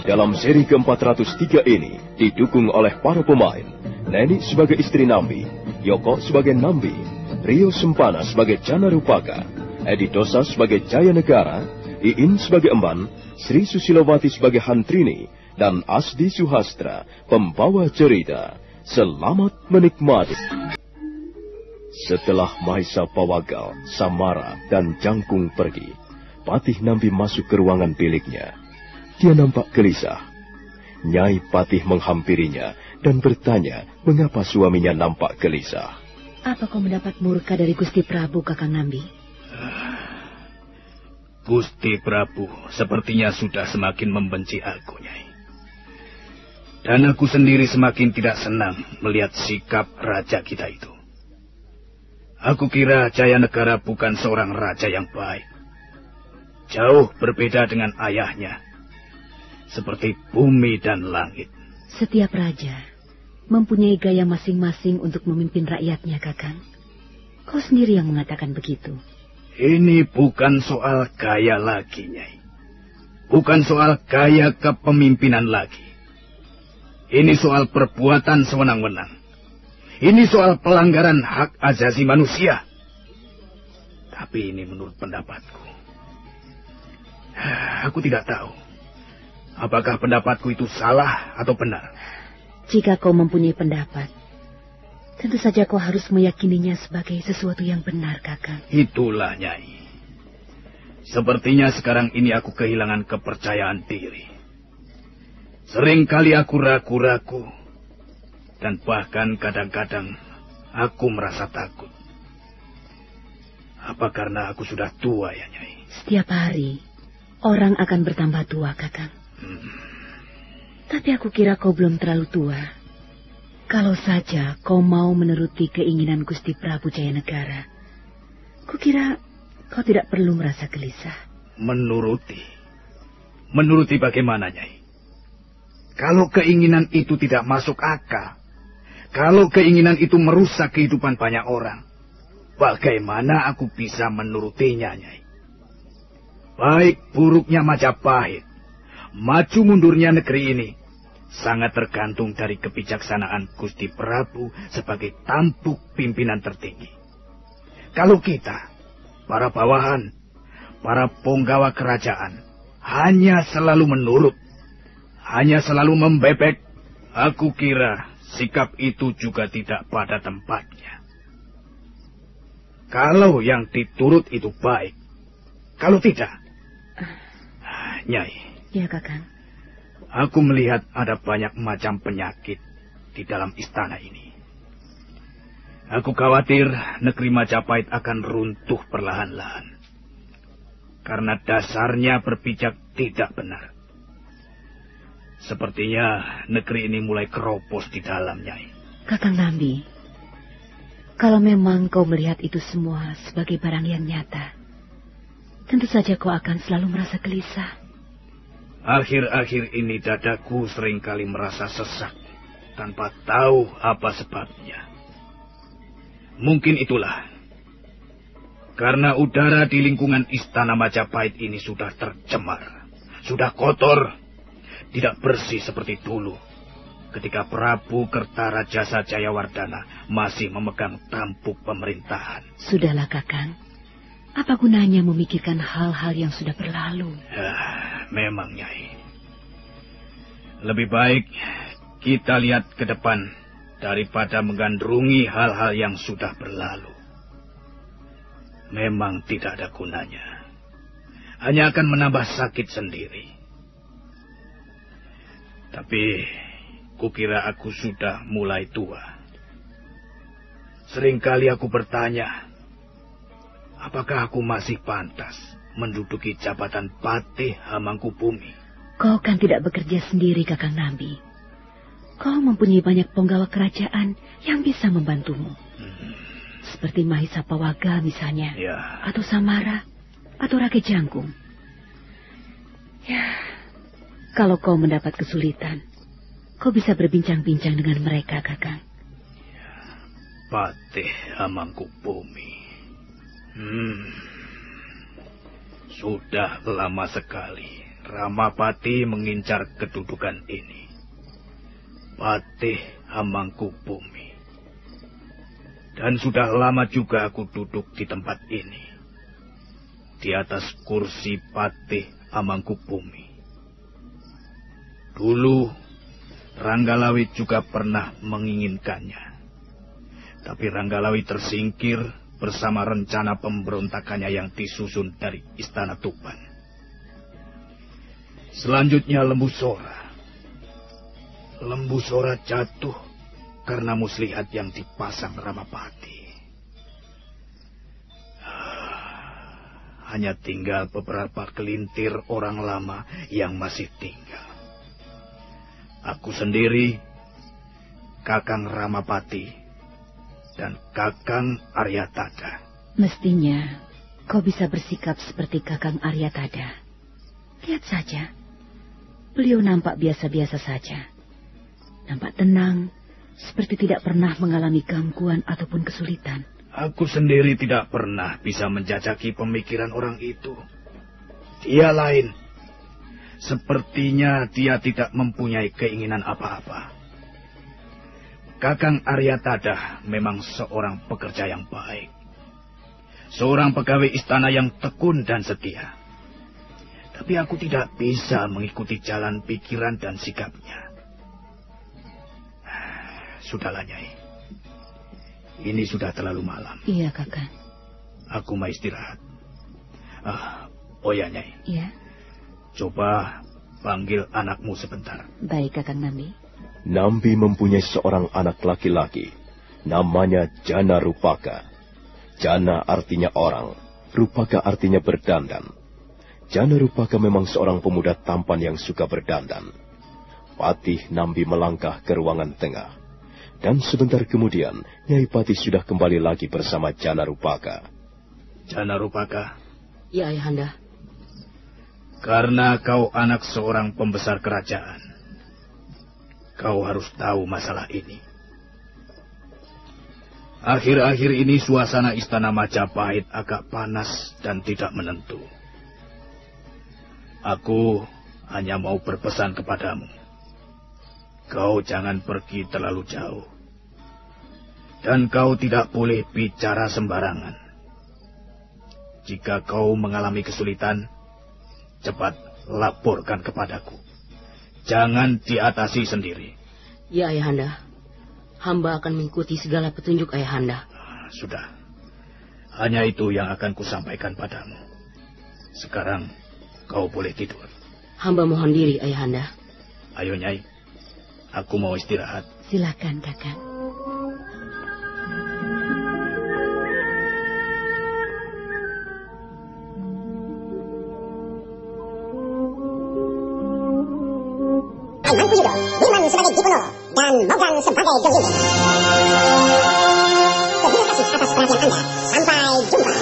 dalam seri ke-403 ini didukung oleh para pemain. Neni sebagai istri Nambi, Yoko sebagai Nambi, Rio Sempana sebagai Jana Rupaka, Edi Dosa sebagai Jaya Negara, Iin sebagai Emban, Sri Susilowati sebagai Hantrini, dan Asdi Suhastra, pembawa cerita. Selamat menikmati. Setelah Mahisa Pawagal, Samara, dan Jangkung pergi, Patih Nambi masuk ke ruangan biliknya. Dia nampak gelisah. Nyai Patih menghampirinya dan bertanya mengapa suaminya nampak gelisah. Apa kau mendapat murka dari Gusti Prabu, Kakang Nambi? Gusti Prabu sepertinya sudah semakin membenci aku, Nyai. Dan aku sendiri semakin tidak senang melihat sikap raja kita itu. Aku kira Jaya Negara bukan seorang raja yang baik. Jauh berbeda dengan ayahnya. Seperti bumi dan langit. Setiap raja mempunyai gaya masing-masing untuk memimpin rakyatnya, Kakang. Kau sendiri yang mengatakan begitu. Ini bukan soal gaya lagi, Nyai. Bukan soal gaya kepemimpinan lagi. Ini soal perbuatan sewenang-wenang. Ini soal pelanggaran hak asasi manusia. Tapi ini menurut pendapatku. Aku tidak tahu. Apakah pendapatku itu salah atau benar? Jika kau mempunyai pendapat, tentu saja kau harus meyakininya sebagai sesuatu yang benar, Kakang. Itulah, Nyai. Sepertinya sekarang ini aku kehilangan kepercayaan diri. Seringkali aku ragu-ragu. Dan bahkan kadang-kadang aku merasa takut. Apa karena aku sudah tua ya, Nyai? Setiap hari, orang akan bertambah tua, Kakang. Tapi aku kira kau belum terlalu tua. Kalau saja kau mau menuruti keinginan Gusti Prabu Jaya Negara, kukira kau tidak perlu merasa gelisah. Menuruti? Menuruti bagaimana, Nyai? Kalau keinginan itu tidak masuk akal, kalau keinginan itu merusak kehidupan banyak orang, bagaimana aku bisa menurutinya, Nyai? Baik buruknya Majapahit, maju mundurnya negeri ini, sangat tergantung dari kebijaksanaan Gusti Prabu sebagai tampuk pimpinan tertinggi. Kalau kita, para bawahan, para punggawa kerajaan, hanya selalu menurut, hanya selalu membebek, aku kira sikap itu juga tidak pada tempatnya. Kalau yang diturut itu baik, kalau tidak, Nyai. Ya, Kakang. Aku melihat ada banyak macam penyakit di dalam istana ini. Aku khawatir negeri Majapahit akan runtuh perlahan-lahan. Karena dasarnya berpijak tidak benar. Sepertinya negeri ini mulai keropos di dalam, Nyai. Kakang Nambi, kalau memang kau melihat itu semua sebagai barang yang nyata, tentu saja kau akan selalu merasa gelisah. Akhir-akhir ini dadaku seringkali merasa sesak, tanpa tahu apa sebabnya. Mungkin itulah, karena udara di lingkungan istana Majapahit ini sudah tercemar, sudah kotor, tidak bersih seperti dulu, ketika Prabu Kertarajasa Jayawardana masih memegang tampuk pemerintahan. Sudahlah, Kakang. Apa gunanya memikirkan hal-hal yang sudah berlalu? Memang, Nyai. Lebih baik kita lihat ke depan daripada menggandrungi hal-hal yang sudah berlalu. Memang tidak ada gunanya. Hanya akan menambah sakit sendiri. Tapi kukira aku sudah mulai tua. Seringkali aku bertanya, apakah aku masih pantas menduduki jabatan Patih Hamangkubumi? Kau kan tidak bekerja sendiri, Kakang Nambi. Kau mempunyai banyak penggawa kerajaan yang bisa membantumu. Seperti Mahisa Pawaga misalnya. Ya. Atau Samara. Atau Rake Jangkung. Ya, kalau kau mendapat kesulitan, kau bisa berbincang-bincang dengan mereka, Kakang. Patih Hamangkubumi. Sudah lama sekali Ramapati mengincar kedudukan ini. Patih Hamangkubumi. Dan sudah lama juga aku duduk di tempat ini. Di atas kursi Patih Hamangkubumi. Dulu, Ranggalawi juga pernah menginginkannya. Tapi Ranggalawi tersingkir bersama rencana pemberontakannya yang disusun dari Istana Tuban. Selanjutnya Lembu Sora. Lembu Sora jatuh karena muslihat yang dipasang Ramapati. Hanya tinggal beberapa kelintir orang lama yang masih tinggal. Aku sendiri, Kakang Ramapati, dan Kakang Aryatada. Mestinya kau bisa bersikap seperti Kakang Aryatada. Lihat saja. Beliau nampak biasa-biasa saja. Nampak tenang, seperti tidak pernah mengalami gangguan ataupun kesulitan. Aku sendiri tidak pernah bisa menjajaki pemikiran orang itu. Dia lain. Sepertinya dia tidak mempunyai keinginan apa-apa. Kakang Aryatada memang seorang pekerja yang baik. Seorang pegawai istana yang tekun dan setia. Tapi aku tidak bisa mengikuti jalan pikiran dan sikapnya. Sudahlah, Nyai. Ini sudah terlalu malam. Iya, Kakang. Aku mau istirahat. Oh ya, Nyai. Iya. Coba panggil anakmu sebentar. Baik, Kakang Nambi. Nambi mempunyai seorang anak laki-laki. Namanya Jana Rupaka. Jana artinya orang. Rupaka artinya berdandan. Jana Rupaka memang seorang pemuda tampan yang suka berdandan. Patih Nambi melangkah ke ruangan tengah. Dan sebentar kemudian, Nyai Patih sudah kembali lagi bersama Jana Rupaka. Jana Rupaka. Ya, Ayahanda. Karena kau anak seorang pembesar kerajaan, kau harus tahu masalah ini. Akhir-akhir ini suasana Istana Majapahit agak panas dan tidak menentu. Aku hanya mau berpesan kepadamu. Kau jangan pergi terlalu jauh. Dan kau tidak boleh bicara sembarangan. Jika kau mengalami kesulitan, cepat laporkan kepadaku. Jangan diatasi sendiri. Ya, Ayahanda. Hamba akan mengikuti segala petunjuk Ayahanda. Sudah. Hanya itu yang akan kusampaikan padamu. Sekarang kau boleh tidur. Hamba mohon diri, Ayahanda. Ayo, Nyai. Aku mau istirahat. Silakan, Kakang. Mangkujudo, Dirman sebagai Dipono, dan Mogan sebagai Doyinde. Terima kasih atas perhatian Anda. Sampai jumpa.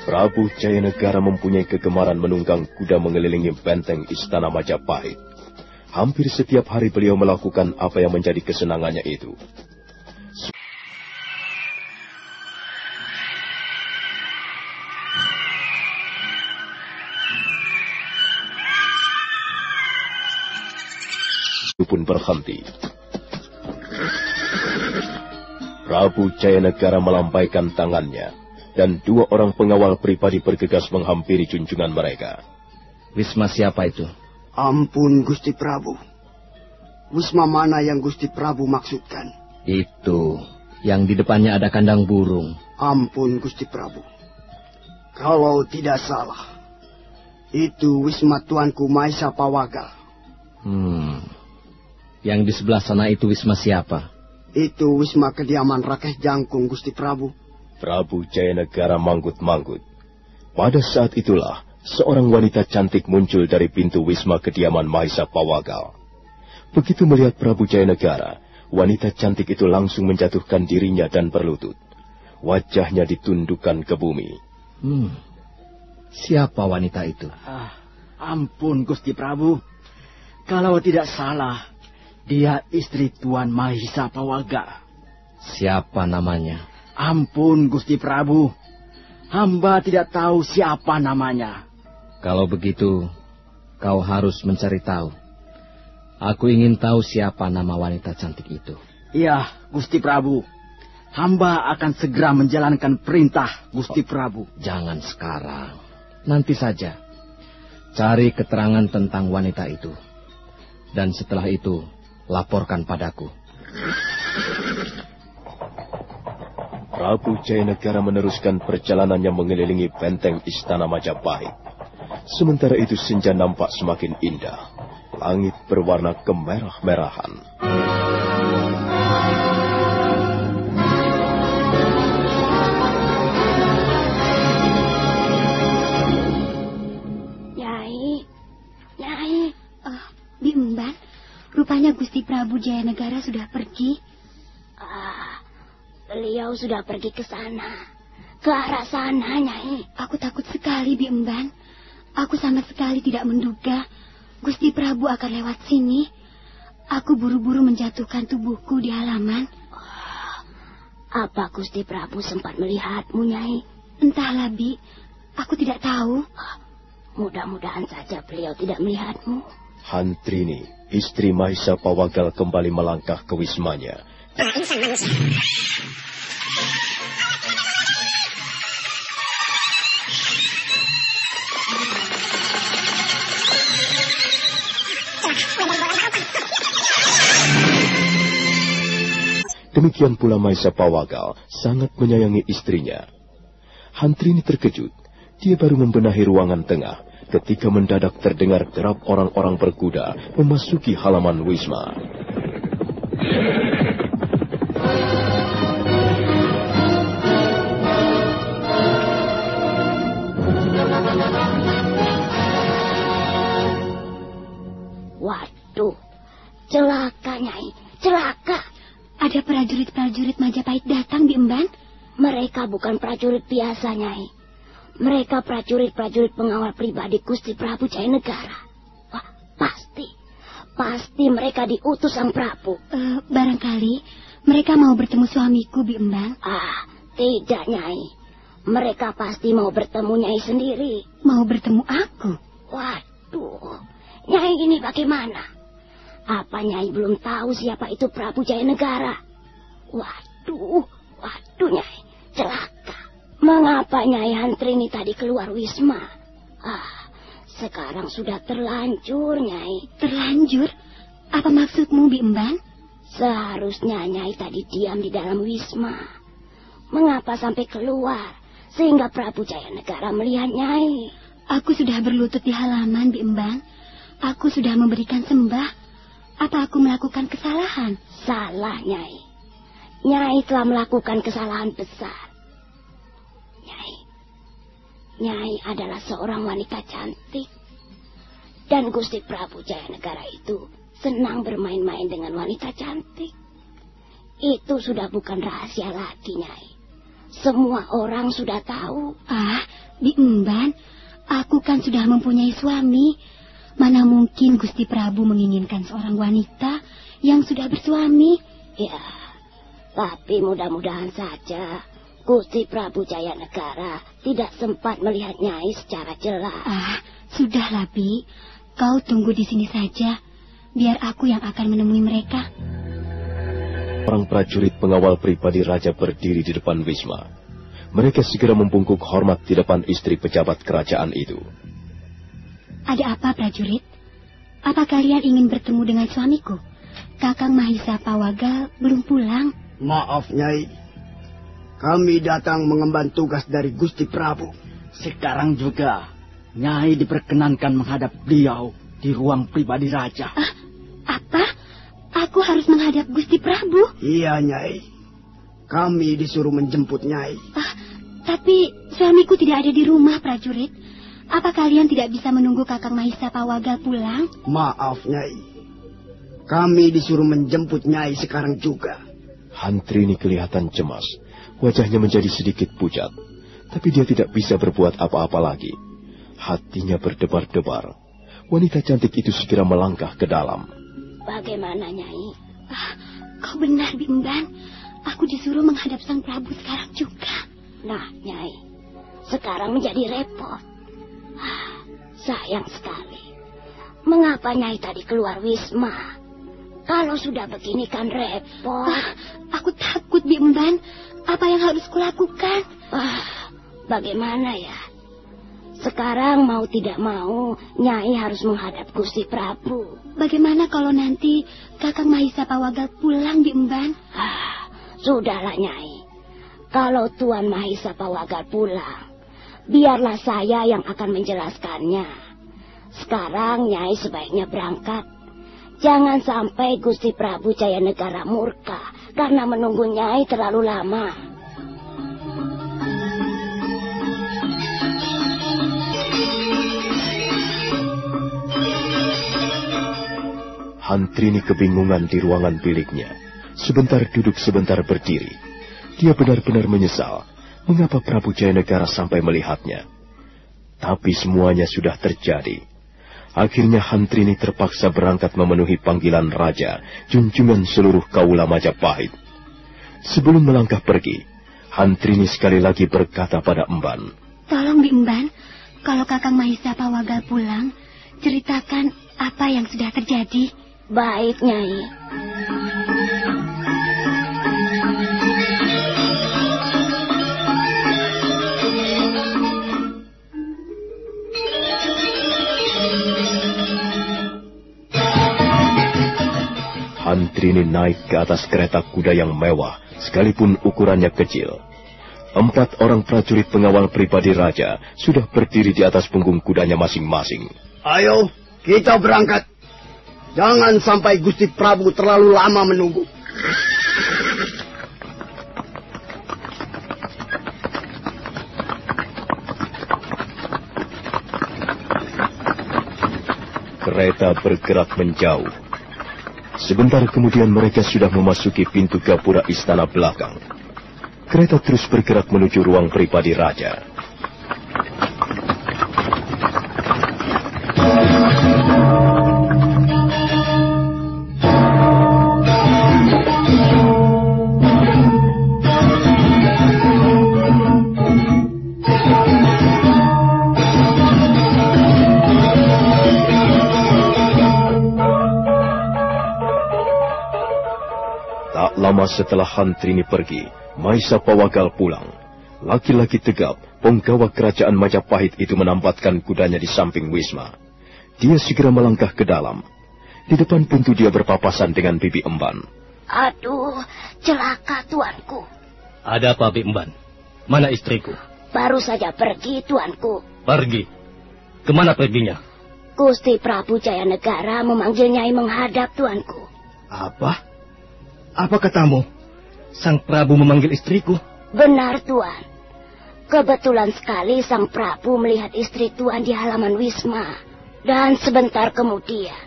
Prabu Jayanegara mempunyai kegemaran menunggang kuda mengelilingi benteng Istana Majapahit. Hampir setiap hari beliau melakukan apa yang menjadi kesenangannya itu. Itu pun berhenti. Prabu Jayanegara melambaikan tangannya, dan dua orang pengawal pribadi bergegas menghampiri junjungan mereka. Wisma siapa itu? Ampun, Gusti Prabu. Wisma mana yang Gusti Prabu maksudkan? Itu, yang di depannya ada kandang burung. Ampun, Gusti Prabu. Kalau tidak salah, itu Wisma Tuanku Maisa Pawagal. Yang di sebelah sana itu Wisma siapa? Itu Wisma kediaman Rakeh Jangkung, Gusti Prabu. Prabu Jayanegara manggut-manggut. Pada saat itulah, seorang wanita cantik muncul dari pintu wisma kediaman Mahisa Pawagal. Begitu melihat Prabu Jayanegara, wanita cantik itu langsung menjatuhkan dirinya dan berlutut. Wajahnya ditundukkan ke bumi. Siapa wanita itu? Ampun Gusti Prabu. Kalau tidak salah, dia istri Tuan Mahisa Pawagal. Siapa namanya? Ampun Gusti Prabu. Hamba tidak tahu siapa namanya. Kalau begitu, kau harus mencari tahu. Aku ingin tahu siapa nama wanita cantik itu. Iya, Gusti Prabu. Hamba akan segera menjalankan perintah Gusti Prabu. Jangan sekarang. Nanti saja. Cari keterangan tentang wanita itu. Dan setelah itu, laporkan padaku. Prabu Jayanegara meneruskan perjalanannya mengelilingi benteng istana Majapahit. Sementara itu senja nampak semakin indah. Langit berwarna kemerah-merahan. Nyai, Bimban, rupanya Gusti Prabu Jayanegara sudah pergi. Beliau sudah pergi ke sana. Ke arah sana, Nyai. Aku takut sekali, Bimban. Aku sama sekali tidak menduga Gusti Prabu akan lewat sini. Aku buru-buru menjatuhkan tubuhku di halaman. Apa Gusti Prabu sempat melihatmu, Nyai? Entahlah, Bi. Aku tidak tahu. Mudah-mudahan saja beliau tidak melihatmu. Hantrini, istri Mahisa Pawagal, kembali melangkah ke wismanya. Insan manusia. Demikian pula Mahisa Pawagal sangat menyayangi istrinya. Hantrini terkejut. Dia baru membenahi ruangan tengah ketika mendadak terdengar derap orang-orang berkuda memasuki halaman wisma. Waduh, celaka, Nyai, celaka. Ada prajurit-prajurit Majapahit datang, Bimban. Mereka bukan prajurit biasa, Nyai. Mereka prajurit-prajurit pengawal pribadi Gusti Prabu Jayanegara. Wah, pasti mereka diutus Sang Prabu. Barangkali mereka mau bertemu suamiku, Bimban. Tidak, Nyai. Mereka pasti mau bertemu Nyai sendiri. Mau bertemu aku? Waduh, Nyai ini bagaimana? Apa Nyai belum tahu siapa itu Prabu Jayanegara? Waduh, Nyai, celaka. Mengapa Nyai Hantrini tadi keluar wisma? Sekarang sudah terlanjur, Nyai. Terlanjur? Apa maksudmu, Bimban? Seharusnya Nyai tadi diam di dalam wisma. Mengapa sampai keluar sehingga Prabu Jayanegara melihat Nyai? Aku sudah berlutut di halaman, Bimban. Aku sudah memberikan sembah. Apa aku melakukan kesalahan? Salah, Nyai. Nyai telah melakukan kesalahan besar. Nyai adalah seorang wanita cantik. Dan Gusti Prabu Jayanegara itu senang bermain-main dengan wanita cantik. Itu sudah bukan rahasia lagi, Nyai. Semua orang sudah tahu. Bimban, aku kan sudah mempunyai suami. Mana mungkin Gusti Prabu menginginkan seorang wanita yang sudah bersuami? Ya, tapi mudah-mudahan saja Gusti Prabu Jayanegara tidak sempat melihat Nyai secara jelas. Sudahlah, Bi. Kau tunggu di sini saja. Biar aku yang akan menemui mereka. Orang prajurit pengawal pribadi raja berdiri di depan wisma. Mereka segera membungkuk hormat di depan istri pejabat kerajaan itu. Ada apa, prajurit? Apa kalian ingin bertemu dengan suamiku? Kakang Mahisa Pawagal belum pulang. Maaf, Nyai. Kami datang mengemban tugas dari Gusti Prabu. Sekarang juga Nyai diperkenankan menghadap beliau di ruang pribadi raja. Apa? Aku harus menghadap Gusti Prabu? Iya, Nyai. Kami disuruh menjemput Nyai. Tapi suamiku tidak ada di rumah, prajurit. Apa kalian tidak bisa menunggu Kakang Mahisa Pawagal pulang? Maaf, Nyai. Kami disuruh menjemput Nyai sekarang juga. Hantrini kelihatan cemas. Wajahnya menjadi sedikit pucat. Tapi dia tidak bisa berbuat apa-apa lagi. Hatinya berdebar-debar. Wanita cantik itu segera melangkah ke dalam. Bagaimana, Nyai? Kau benar, Bimban. Aku disuruh menghadap Sang Prabu sekarang juga. Nah, Nyai, sekarang menjadi repot. Sayang sekali. Mengapa Nyai tadi keluar wisma? Kalau sudah begini kan repot. Aku takut, Bimban. Apa yang harus kulakukan? Bagaimana ya? Sekarang mau tidak mau, Nyai harus menghadap Gusti Prabu. Bagaimana kalau nanti Kakang Mahisa Pawagal pulang, Bimban? Sudahlah, Nyai. Kalau Tuan Mahisa Pawagal pulang, biarlah saya yang akan menjelaskannya. Sekarang Nyai sebaiknya berangkat. Jangan sampai Gusti Prabu Jayanegara murka karena menunggu Nyai terlalu lama. Hantrini kebingungan di ruangan biliknya. Sebentar duduk, sebentar berdiri. Dia benar-benar menyesal mengapa Prabu Jayanegara sampai melihatnya. Tapi semuanya sudah terjadi. Akhirnya Hantrini terpaksa berangkat memenuhi panggilan raja, junjungan seluruh kaula Majapahit. Sebelum melangkah pergi, Hantrini sekali lagi berkata pada Emban. Tolong, Bimban, kalau Kakang Mahisa Pawagal pulang, ceritakan apa yang sudah terjadi. Baik, Nyai. Hantrini naik ke atas kereta kuda yang mewah, sekalipun ukurannya kecil. 4 orang prajurit pengawal pribadi raja sudah berdiri di atas punggung kudanya masing-masing. Ayo, kita berangkat. Jangan sampai Gusti Prabu terlalu lama menunggu. Kereta bergerak menjauh. Sebentar kemudian mereka sudah memasuki pintu gapura istana belakang. Kereta terus bergerak menuju ruang pribadi raja. Lama setelah Hantrini pergi, Mahisa Pawagal pulang. Laki-laki tegap, penggawa kerajaan Majapahit itu menampatkan kudanya di samping wisma. Dia segera melangkah ke dalam. Di depan pintu dia berpapasan dengan Bibi Emban. Aduh, celaka tuanku. Ada apa, Bibi Emban? Mana istriku? Baru saja pergi, tuanku. Pergi? Kemana perginya? Gusti Prabu Jayanegara memanggil Nyai menghadap, tuanku. Apa? Apa katamu? Sang Prabu memanggil istriku? Benar, Tuan. Kebetulan sekali Sang Prabu melihat istri Tuan di halaman wisma. Dan sebentar kemudian,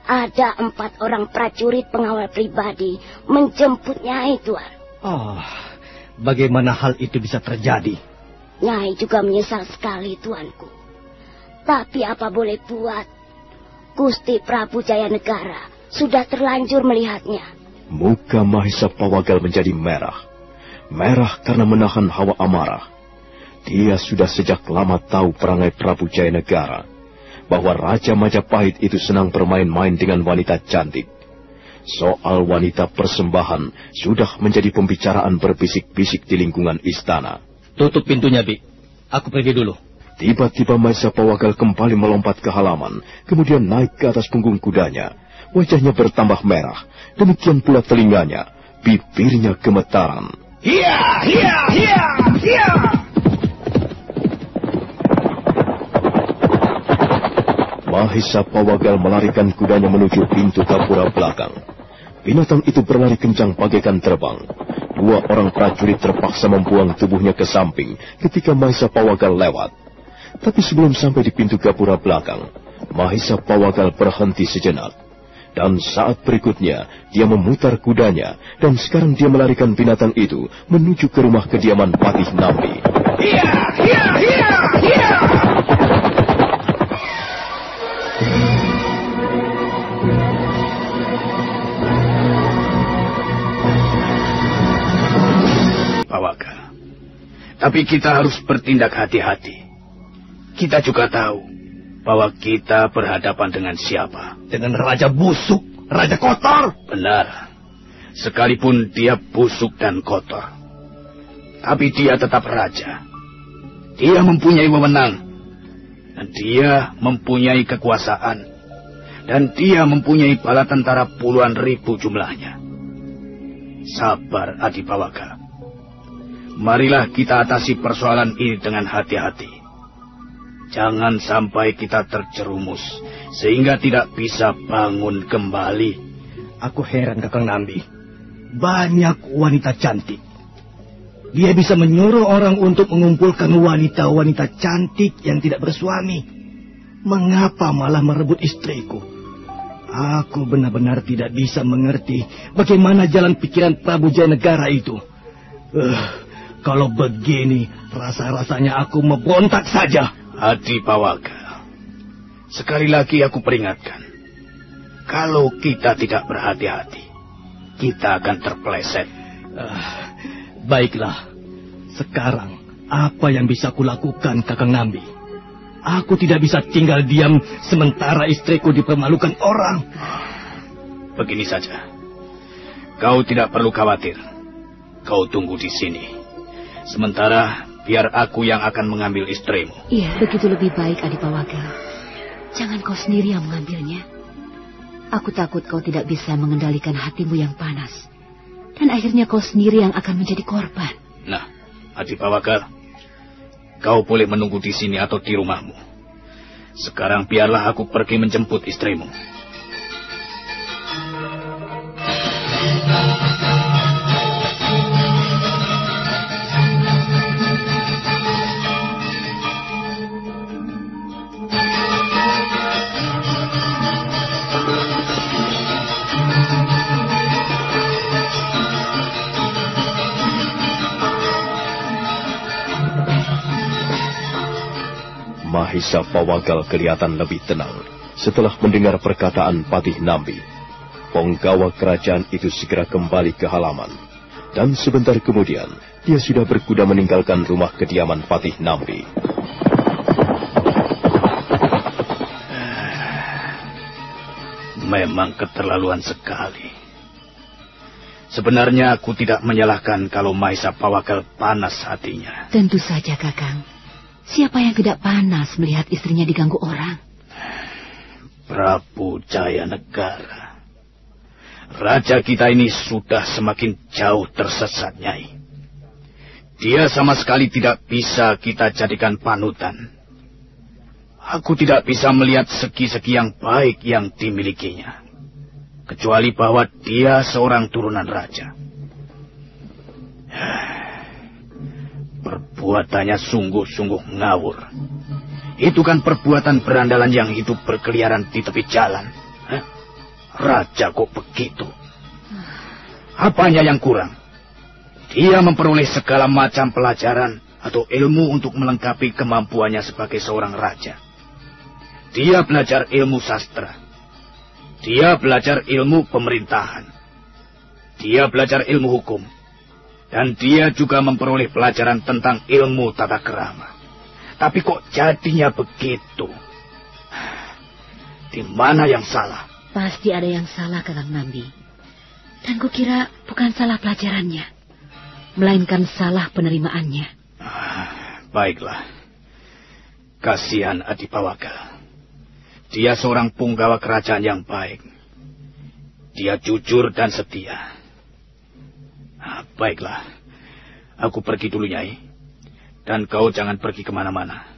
ada 4 orang prajurit pengawal pribadi menjemput Nyai, Tuan. Bagaimana hal itu bisa terjadi? Nyai juga menyesal sekali, Tuanku. Tapi apa boleh buat? Gusti Prabu Jayanegara sudah terlanjur melihatnya. Muka Mahisa Pawagal menjadi merah. Merah karena menahan hawa amarah. Dia sudah sejak lama tahu perangai Prabu Jayanegara, bahwa Raja Majapahit itu senang bermain-main dengan wanita cantik. Soal wanita persembahan sudah menjadi pembicaraan berbisik-bisik di lingkungan istana. Tutup pintunya, Bi. Aku pergi dulu. Tiba-tiba Mahisa Pawagal kembali melompat ke halaman, kemudian naik ke atas punggung kudanya. Wajahnya bertambah merah, demikian pula telinganya, bibirnya gemetaran. Hiya, hiya, hiya, hiya. Mahisa Pawagal melarikan kudanya menuju pintu gapura belakang. Binatang itu berlari kencang bagaikan terbang. 2 orang prajurit terpaksa membuang tubuhnya ke samping ketika Mahisa Pawagal lewat. Tapi sebelum sampai di pintu gapura belakang, Mahisa Pawagal berhenti sejenak. Dan saat berikutnya, dia memutar kudanya, dan sekarang dia melarikan binatang itu menuju ke rumah kediaman Patih Nambi. Hiya! Hiya! Hiya! Hiya! Pawagal, tapi kita harus bertindak hati-hati. Kita juga tahu bahwa kita berhadapan dengan siapa? Dengan raja busuk, raja kotor. Benar. Sekalipun dia busuk dan kotor, tapi dia tetap raja. Dia mempunyai wewenang, dan dia mempunyai kekuasaan, dan dia mempunyai bala tentara puluhan ribu jumlahnya. Sabar, Adi Pawagal. Marilah kita atasi persoalan ini dengan hati-hati. Jangan sampai kita terjerumus, sehingga tidak bisa bangun kembali. Aku heran, Kakang Nambi. Banyak wanita cantik. Dia bisa menyuruh orang untuk mengumpulkan wanita-wanita cantik yang tidak bersuami. Mengapa malah merebut istriku? Aku benar-benar tidak bisa mengerti bagaimana jalan pikiran Prabu Jayanegara itu. Kalau begini, rasa-rasanya aku memberontak saja. Adi Pawagal, sekali lagi aku peringatkan, kalau kita tidak berhati-hati, kita akan terpeleset. Baiklah, sekarang apa yang bisa kulakukan, Kakang Nambi? Aku tidak bisa tinggal diam sementara istriku dipermalukan orang. Begini saja, kau tidak perlu khawatir. Kau tunggu di sini. Sementara biar aku yang akan mengambil istrimu. Iya, begitu lebih baik, Adi Pawagal. Jangan kau sendiri yang mengambilnya. Aku takut kau tidak bisa mengendalikan hatimu yang panas. Dan akhirnya kau sendiri yang akan menjadi korban. Nah, Adi Pawagal, kau boleh menunggu di sini atau di rumahmu. Sekarang biarlah aku pergi menjemput istrimu. Mahisa Pawagal kelihatan lebih tenang setelah mendengar perkataan Patih Nambi. Penggawa kerajaan itu segera kembali ke halaman, dan sebentar kemudian dia sudah berkuda meninggalkan rumah kediaman Patih Nambi. Memang keterlaluan sekali. Sebenarnya aku tidak menyalahkan kalau Mahisa Pawagal panas hatinya. Tentu saja, Kakang. Siapa yang tidak panas melihat istrinya diganggu orang? Prabu Jayanegara. Raja kita ini sudah semakin jauh tersesat, Nyai. Dia sama sekali tidak bisa kita jadikan panutan. Aku tidak bisa melihat segi-segi yang baik yang dimilikinya. Kecuali bahwa dia seorang turunan raja. Perbuatannya sungguh-sungguh ngawur. Itu kan perbuatan berandalan yang hidup berkeliaran di tepi jalan. Raja kok begitu? Apanya yang kurang? Dia memperoleh segala macam pelajaran atau ilmu untuk melengkapi kemampuannya sebagai seorang raja. Dia belajar ilmu sastra. Dia belajar ilmu pemerintahan. Dia belajar ilmu hukum. Dan dia juga memperoleh pelajaran tentang ilmu tata kerama. Tapi kok jadinya begitu? Di mana yang salah? Pasti ada yang salah, Kakang Nambi. Dan kukira bukan salah pelajarannya, melainkan salah penerimaannya. Baiklah. Kasihan Adi Pawagal. Dia seorang punggawa kerajaan yang baik. Dia jujur dan setia. Baiklah, aku pergi dulu, Nyai. Dan kau jangan pergi kemana-mana.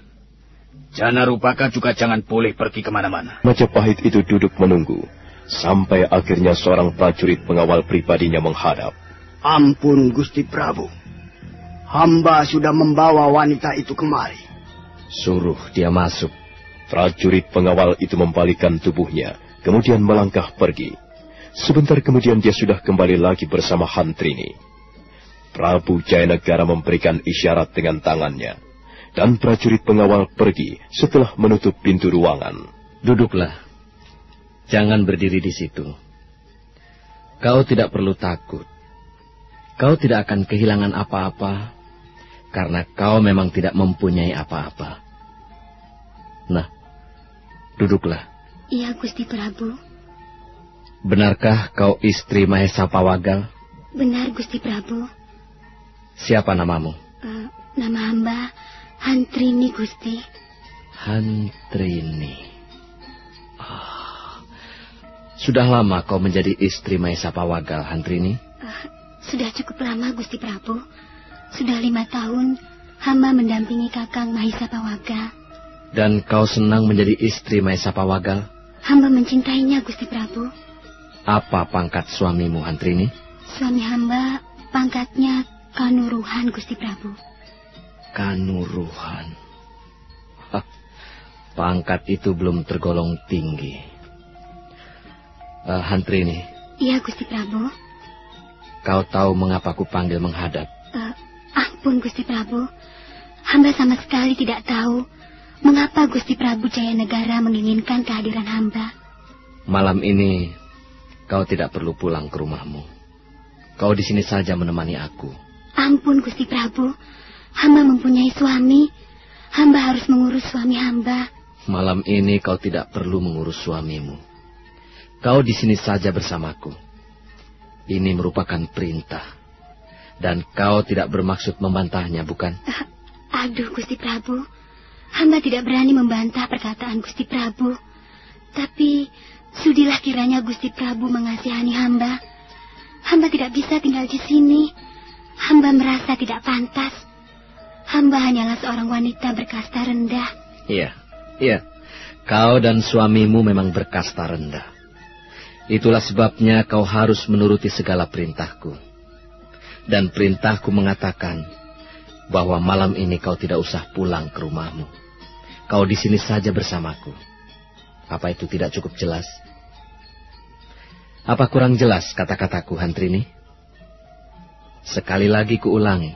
Janarupaka juga jangan boleh pergi kemana-mana. Majapahit itu duduk menunggu, sampai akhirnya seorang prajurit pengawal pribadinya menghadap. Ampun, Gusti Prabu. Hamba sudah membawa wanita itu kemari. Suruh dia masuk. Prajurit pengawal itu membalikkan tubuhnya, kemudian melangkah pergi. Sebentar kemudian dia sudah kembali lagi bersama Hantrini. Prabu Jayanegara memberikan isyarat dengan tangannya, dan prajurit pengawal pergi setelah menutup pintu ruangan. Duduklah. Jangan berdiri di situ. Kau tidak perlu takut. Kau tidak akan kehilangan apa-apa, karena kau memang tidak mempunyai apa-apa. Nah, duduklah. Iya, Gusti Prabu. Benarkah kau istri Mahesa Pawagal? Benar, Gusti Prabu. Siapa namamu? Nama hamba Hantrini, Gusti. Hantrini. Sudah lama kau menjadi istri Mahesa Pawagal, Hantrini? Sudah cukup lama, Gusti Prabu. Sudah 5 tahun hamba mendampingi Kakang Mahesa Pawagal. Dan kau senang menjadi istri Mahesa Pawagal? Hamba mencintainya, Gusti Prabu. Apa pangkat suamimu, Hantrini? Suami hamba pangkatnya Kanuruhan, Gusti Prabu. Kanuruhan. Pangkat itu belum tergolong tinggi. Hantrini. Iya, Gusti Prabu. Kau tahu mengapa ku panggil menghadap? Ampun, Gusti Prabu. Hamba sama sekali tidak tahu mengapa Gusti Prabu Jayanegara menginginkan kehadiran hamba. Malam ini kau tidak perlu pulang ke rumahmu. Kau di sini saja menemani aku. Ampun, Gusti Prabu. Hamba mempunyai suami. Hamba harus mengurus suami hamba. Malam ini kau tidak perlu mengurus suamimu. Kau di sini saja bersamaku. Ini merupakan perintah. Dan kau tidak bermaksud membantahnya, bukan? Aduh, Gusti Prabu. Hamba tidak berani membantah perkataan Gusti Prabu. Tapi sudilah kiranya Gusti Prabu mengasihani hamba. Hamba tidak bisa tinggal di sini. Hamba merasa tidak pantas. Hamba hanyalah seorang wanita berkasta rendah. Iya. Kau dan suamimu memang berkasta rendah. Itulah sebabnya kau harus menuruti segala perintahku. Dan perintahku mengatakan bahwa malam ini kau tidak usah pulang ke rumahmu. Kau di sini saja bersamaku. Apa itu tidak cukup jelas? Apa kurang jelas kata-kataku, Hantrini? Sekali lagi kuulangi.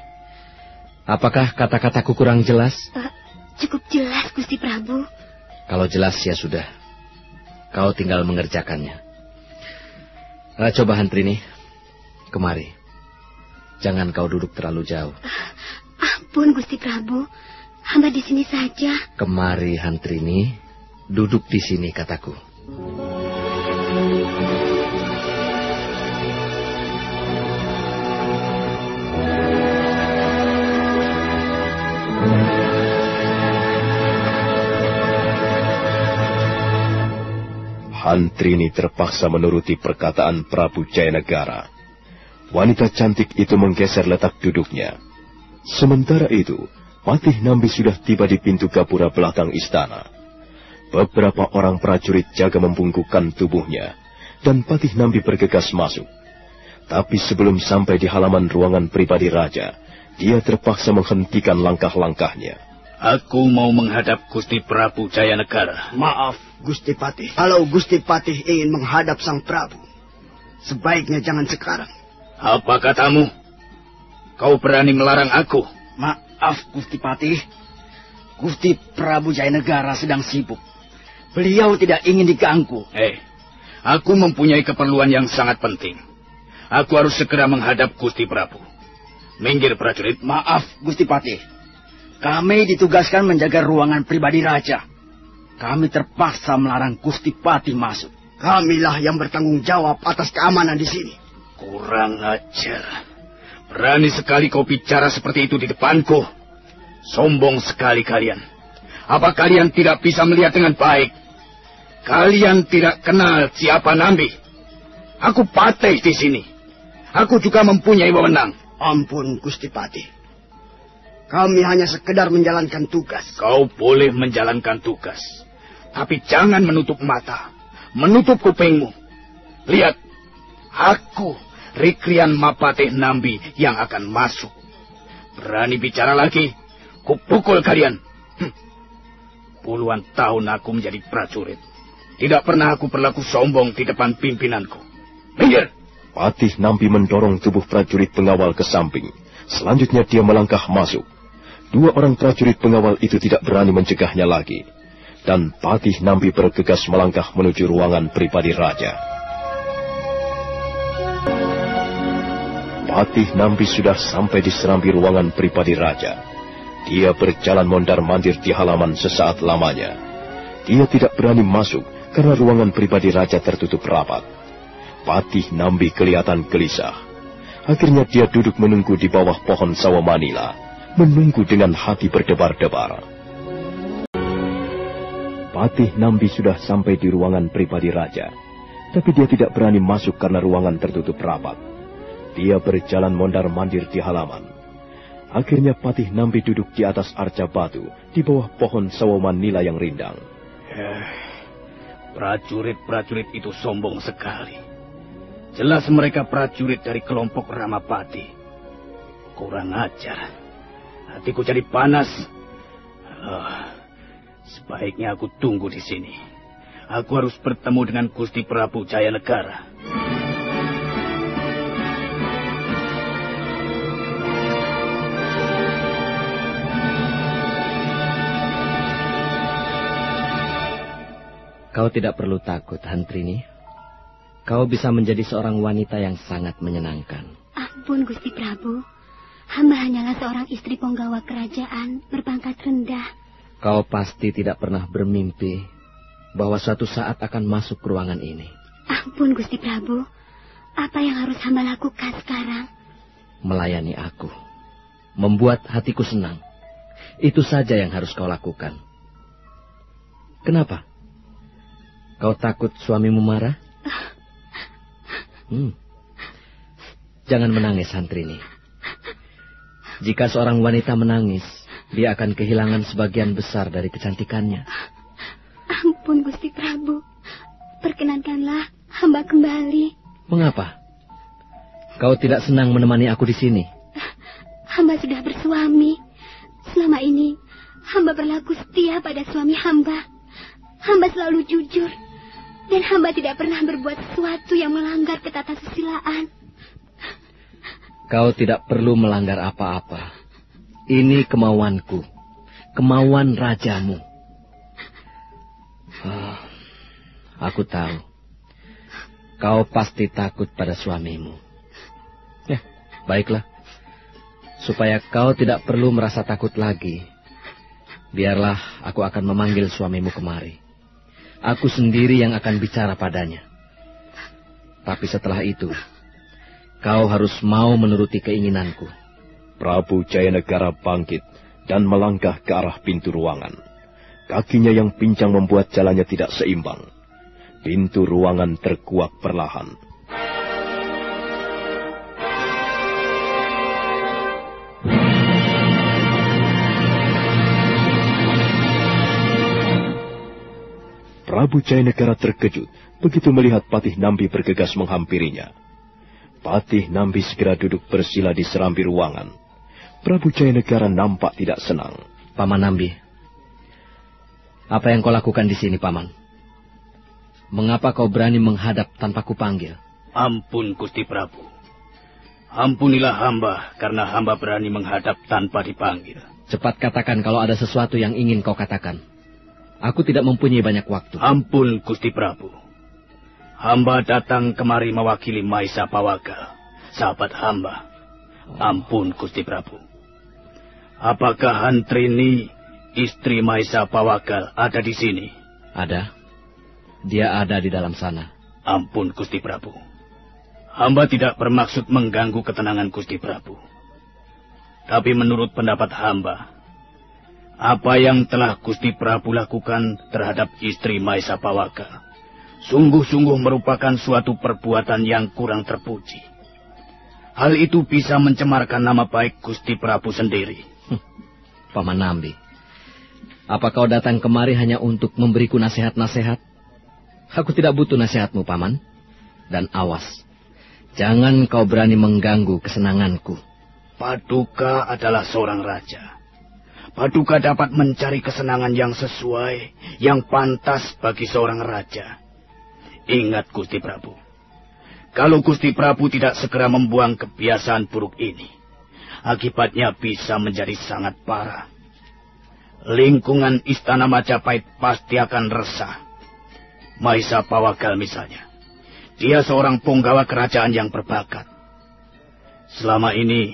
Apakah kata-kataku kurang jelas? Cukup jelas, Gusti Prabu. Kalau jelas ya sudah. Kau tinggal mengerjakannya. Coba, Hantrini. Kemari. Jangan kau duduk terlalu jauh. Ampun, Gusti Prabu. Hamba di sini saja. Kemari, Hantrini. Duduk di sini, kataku. Hantrini terpaksa menuruti perkataan Prabu Jayanegara. Wanita cantik itu menggeser letak duduknya. Sementara itu, Patih Nambi sudah tiba di pintu gapura belakang istana. Beberapa orang prajurit jaga membungkukkan tubuhnya, dan Patih Nambi bergegas masuk. Tapi sebelum sampai di halaman ruangan pribadi raja, dia terpaksa menghentikan langkah-langkahnya. Aku mau menghadap Gusti Prabu Jayanegara. Maaf, Gusti Patih. Kalau Gusti Patih ingin menghadap Sang Prabu, sebaiknya jangan sekarang. Apa katamu? Kau berani melarang aku? Maaf, Gusti Patih. Gusti Prabu Jayanegara sedang sibuk. Beliau tidak ingin diganggu. Aku mempunyai keperluan yang sangat penting. Aku harus segera menghadap Gusti Prabu. Minggir, prajurit. Maaf, Gusti Patih. Kami ditugaskan menjaga ruangan pribadi raja. Kami terpaksa melarang Gusti Patih masuk. Kamilah yang bertanggung jawab atas keamanan di sini. Kurang ajar. Berani sekali kau bicara seperti itu di depanku. Sombong sekali kalian. Apa kalian tidak bisa melihat dengan baik? Kalian tidak kenal siapa Nambi. Aku Patih di sini. Aku juga mempunyai wewenang. Ampun, Gusti Patih. Kami hanya sekedar menjalankan tugas. Kau boleh menjalankan tugas. Tapi jangan menutup mata. Menutup kupingmu. Lihat. Aku, Rikrian Mapatih Nambi yang akan masuk. Berani bicara lagi, kupukul kalian. Puluhan tahun aku menjadi prajurit. Tidak pernah aku berlaku sombong di depan pimpinanku. Minggir! Patih Nambi mendorong tubuh prajurit pengawal ke samping. Selanjutnya dia melangkah masuk. Dua orang prajurit pengawal itu tidak berani mencegahnya lagi. Dan Patih Nambi bergegas melangkah menuju ruangan pribadi raja. Patih Nambi sudah sampai di serambi ruangan pribadi raja. Dia berjalan mondar-mandir di halaman sesaat lamanya. Dia tidak berani masuk karena ruangan pribadi raja tertutup rapat. Patih Nambi kelihatan gelisah. Akhirnya dia duduk menunggu di bawah pohon sawo Manila, menunggu dengan hati berdebar-debar. Patih Nambi sudah sampai di ruangan pribadi raja, tapi dia tidak berani masuk karena ruangan tertutup rapat. Dia berjalan mondar-mandir di halaman. Akhirnya Patih Nambi duduk di atas arca batu di bawah pohon sawo Manila yang rindang. Prajurit-prajurit itu sombong sekali. Jelas mereka prajurit dari kelompok Ramapati. Kurang ajar. Hatiku jadi panas. Sebaiknya aku tunggu di sini. Aku harus bertemu dengan Gusti Prabu Jayanegara. Kau tidak perlu takut, Hantrini. Kau bisa menjadi seorang wanita yang sangat menyenangkan. Ampun, Gusti Prabu. Hamba hanyalah seorang istri penggawa kerajaan berpangkat rendah. Kau pasti tidak pernah bermimpi bahwa suatu saat akan masuk ke ruangan ini. Ampun, Gusti Prabu. Apa yang harus hamba lakukan sekarang? Melayani aku. Membuat hatiku senang. Itu saja yang harus kau lakukan. Kenapa? Kau takut suamimu marah? Jangan menangis, Hantrini. Jika seorang wanita menangis, dia akan kehilangan sebagian besar dari kecantikannya. Ampun, Gusti Prabu. Perkenankanlah hamba kembali. Mengapa? Kau tidak senang menemani aku di sini? Hamba sudah bersuami. Selama ini, hamba berlaku setia pada suami hamba. Hamba selalu jujur. Dan hamba tidak pernah berbuat sesuatu yang melanggar ketatasusiliaan. Kau tidak perlu melanggar apa-apa. Ini kemauanku. Kemauan rajamu. Aku tahu. Kau pasti takut pada suamimu. Baiklah. Supaya kau tidak perlu merasa takut lagi. Biarlah aku akan memanggil suamimu kemari. Aku sendiri yang akan bicara padanya. Tapi setelah itu, kau harus mau menuruti keinginanku. Prabu Jayanegara bangkit dan melangkah ke arah pintu ruangan. Kakinya yang pincang membuat jalannya tidak seimbang. Pintu ruangan terkuak perlahan. Prabu Jayanegara terkejut begitu melihat Patih Nambi bergegas menghampirinya. Patih Nambi segera duduk bersila di serambi ruangan. Prabu Jayanegara nampak tidak senang. Paman Nambi, apa yang kau lakukan di sini, Paman? Mengapa kau berani menghadap tanpa kupanggil? Ampun, Gusti Prabu. Ampunilah hamba karena hamba berani menghadap tanpa dipanggil. Cepat katakan kalau ada sesuatu yang ingin kau katakan. Aku tidak mempunyai banyak waktu. Ampun, Gusti Prabu. Hamba datang kemari mewakili Maisa Pawagal, sahabat hamba. Ampun, Gusti Prabu. Apakah Hantrini, istri Maisa Pawagal, ada di sini? Ada. Dia ada di dalam sana. Ampun, Gusti Prabu. Hamba tidak bermaksud mengganggu ketenangan Gusti Prabu. Tapi menurut pendapat hamba, apa yang telah Gusti Prabu lakukan terhadap istri Maisa Pawagal sungguh-sungguh merupakan suatu perbuatan yang kurang terpuji. Hal itu bisa mencemarkan nama baik Gusti Prabu sendiri. Paman Nambi, apa kau datang kemari hanya untuk memberiku nasihat-nasihat? Aku tidak butuh nasihatmu, Paman. Dan awas, jangan kau berani mengganggu kesenanganku. Paduka adalah seorang raja. Paduka dapat mencari kesenangan yang sesuai, yang pantas bagi seorang raja. Ingat Gusti Prabu, kalau Gusti Prabu tidak segera membuang kebiasaan buruk ini, akibatnya bisa menjadi sangat parah. Lingkungan Istana Majapahit pasti akan resah. Mahisa Pawagal misalnya, dia seorang punggawa kerajaan yang berbakat. Selama ini,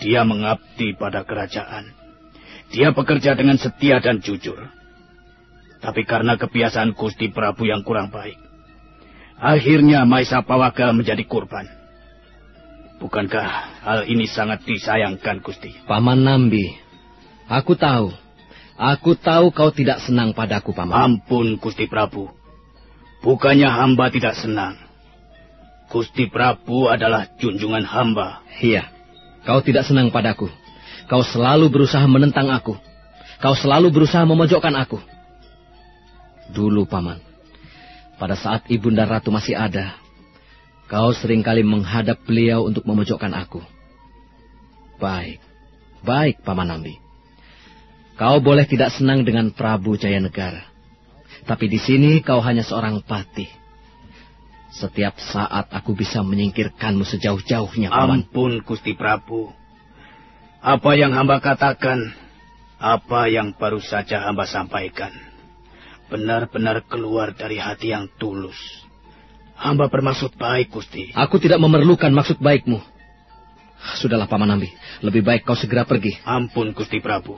dia mengabdi pada kerajaan. Dia bekerja dengan setia dan jujur. Tapi karena kebiasaan Gusti Prabu yang kurang baik, akhirnya Mahisa Pawagal menjadi korban. Bukankah hal ini sangat disayangkan, Gusti? Paman Nambi, aku tahu. Aku tahu kau tidak senang padaku, Paman. Ampun, Gusti Prabu. Bukannya hamba tidak senang. Gusti Prabu adalah junjungan hamba. Iya, kau tidak senang padaku. Kau selalu berusaha menentang aku. Kau selalu berusaha memojokkan aku. Dulu, Paman, pada saat Ibunda Ratu masih ada, kau seringkali menghadap beliau untuk memojokkan aku. Baik, Paman Nambi. Kau boleh tidak senang dengan Prabu Jayanegara. Tapi di sini kau hanya seorang patih. Setiap saat aku bisa menyingkirkanmu sejauh-jauhnya, Paman. Ampun, Gusti Prabu. Apa yang hamba katakan, apa yang baru saja hamba sampaikan, benar-benar keluar dari hati yang tulus. Hamba bermaksud baik, Gusti. Aku tidak memerlukan maksud baikmu. Sudahlah, Paman Nambi. Lebih baik kau segera pergi. Ampun, Gusti Prabu.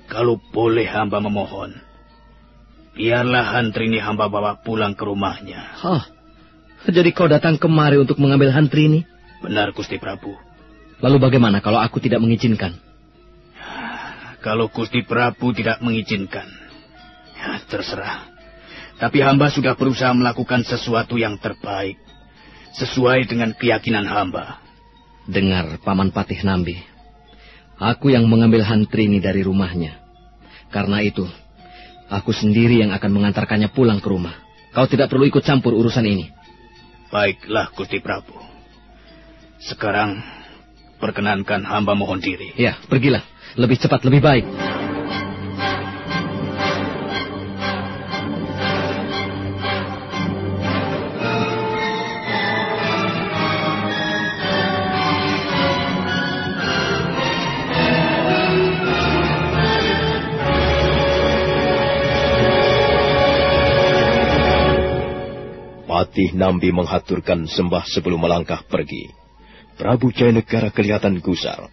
Kalau boleh hamba memohon, biarlah Hantrini hamba bawa pulang ke rumahnya. Jadi kau datang kemari untuk mengambil Hantrini? Benar, Gusti Prabu. Lalu bagaimana kalau aku tidak mengizinkan? Kalau Gusti Prabu tidak mengizinkan, ya terserah. Tapi hamba sudah berusaha melakukan sesuatu yang terbaik, sesuai dengan keyakinan hamba. Dengar, Paman Patih Nambi. Aku yang mengambil Hantrini dari rumahnya. Karena itu, aku sendiri yang akan mengantarkannya pulang ke rumah. Kau tidak perlu ikut campur urusan ini. Baiklah, Gusti Prabu. Sekarang, perkenankan hamba mohon diri. Ya, pergilah. Lebih cepat, lebih baik. Patih Nambi menghaturkan sembah sebelum melangkah pergi. Prabu Jayanegara kelihatan gusar.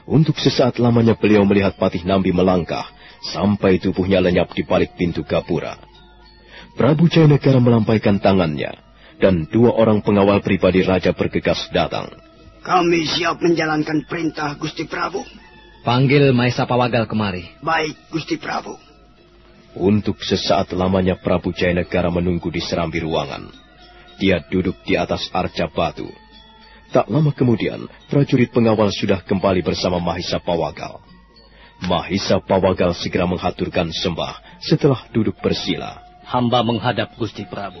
Untuk sesaat lamanya beliau melihat Patih Nambi melangkah, sampai tubuhnya lenyap di balik pintu gapura. Prabu Jayanegara melampaikan tangannya, dan 2 orang pengawal pribadi raja bergegas datang. Kami siap menjalankan perintah Gusti Prabu. Panggil Mahisa Pawagal kemari. Baik, Gusti Prabu. Untuk sesaat lamanya Prabu Jayanegara menunggu di serambi ruangan. Dia duduk di atas arca batu. Tak lama kemudian, prajurit pengawal sudah kembali bersama Mahisa Pawagal. Mahisa Pawagal segera menghaturkan sembah setelah duduk bersila. Hamba menghadap Gusti Prabu.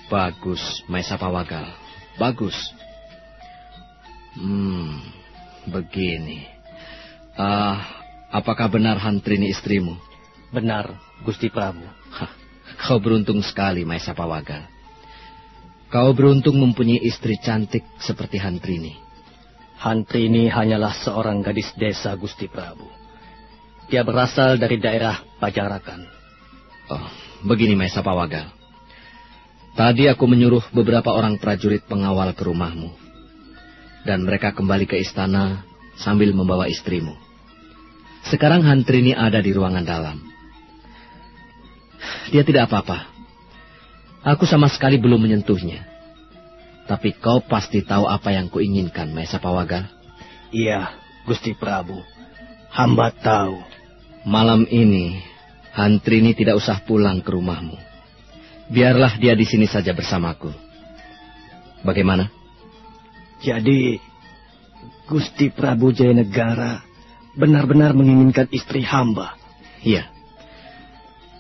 Bagus, Mahisa Pawagal. Bagus. Begini. Apakah benar Hantrini istrimu? Benar, Gusti Prabu. Kau beruntung sekali, Mahisa Pawagal. Kau beruntung mempunyai istri cantik seperti Hantrini. Hantrini hanyalah seorang gadis desa, Gusti Prabu. Dia berasal dari daerah Pajarakan. Oh, begini Mahisa Pawagal. Tadi aku menyuruh beberapa orang prajurit pengawal ke rumahmu. Dan mereka kembali ke istana sambil membawa istrimu. Sekarang Hantrini ada di ruangan dalam. Dia tidak apa-apa. Aku sama sekali belum menyentuhnya. Tapi kau pasti tahu apa yang kuinginkan, Mahisa Pawagal. Iya, Gusti Prabu. Hamba tahu. Malam ini, Hantrini tidak usah pulang ke rumahmu. Biarlah dia di sini saja bersamaku. Bagaimana? Jadi, Gusti Prabu Jayanegara benar-benar menginginkan istri hamba. Iya.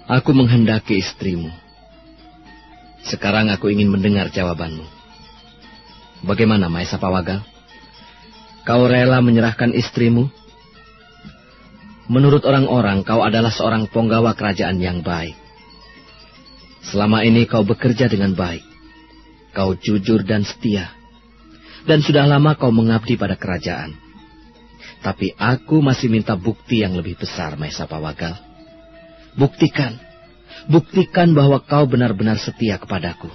Aku menghendaki istrimu. Sekarang aku ingin mendengar jawabanmu. Bagaimana, Mahisa Pawagal? Kau rela menyerahkan istrimu? menurut orang-orang kau adalah seorang penggawa kerajaan yang baik. Selama ini kau bekerja dengan baik. Kau jujur dan setia. Dan sudah lama kau mengabdi pada kerajaan. Tapi aku masih minta bukti yang lebih besar, Maesa Pawagal. Buktikan bahwa kau benar-benar setia kepadaku.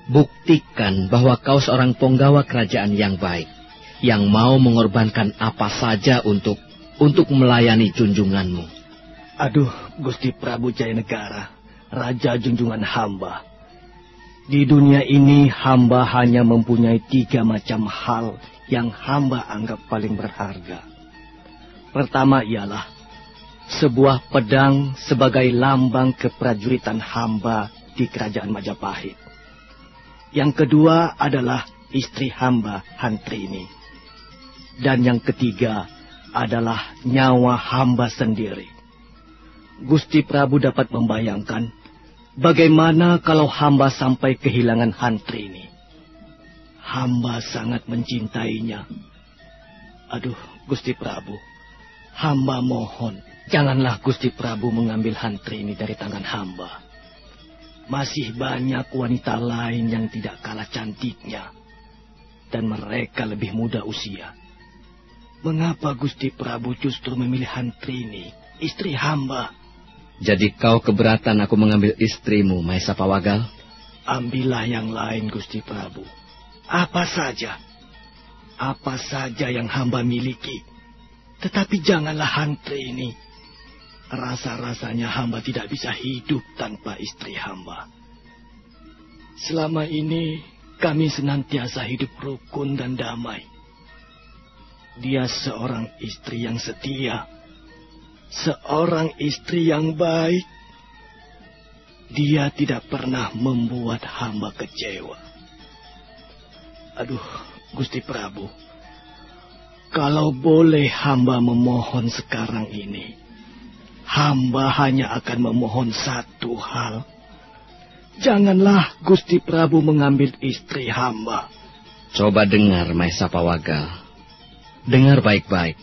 Buktikan bahwa kau seorang penggawa kerajaan yang baik, yang mau mengorbankan apa saja untuk melayani junjunganmu. Aduh, Gusti Prabu Jayanegara, Raja junjungan hamba. Di dunia ini hamba hanya mempunyai 3 macam hal yang hamba anggap paling berharga. Pertama ialah sebuah pedang sebagai lambang keprajuritan hamba di kerajaan Majapahit. Yang kedua adalah istri hamba, Hantrini. Dan yang ketiga adalah nyawa hamba sendiri. Gusti Prabu dapat membayangkan bagaimana kalau hamba sampai kehilangan Hantrini. Hamba sangat mencintainya. Aduh, Gusti Prabu, hamba mohon, janganlah Gusti Prabu mengambil Hantrini dari tangan hamba. Masih banyak wanita lain yang tidak kalah cantiknya, dan mereka lebih muda usia. Mengapa Gusti Prabu justru memilih Hantrini, istri hamba? Jadi kau keberatan aku mengambil istrimu, Maesa Pawagal? Ambillah yang lain, Gusti Prabu. Apa saja yang hamba miliki. Tetapi janganlah Hantrini. Rasa-rasanya hamba tidak bisa hidup tanpa istri hamba. Selama ini kami senantiasa hidup rukun dan damai. Dia seorang istri yang setia, seorang istri yang baik. Dia tidak pernah membuat hamba kecewa. Aduh, Gusti Prabu, kalau boleh hamba memohon sekarang ini, hamba hanya akan memohon satu hal. Janganlah Gusti Prabu mengambil istri hamba. Coba dengar, Maesa Pawagal. Dengar baik-baik.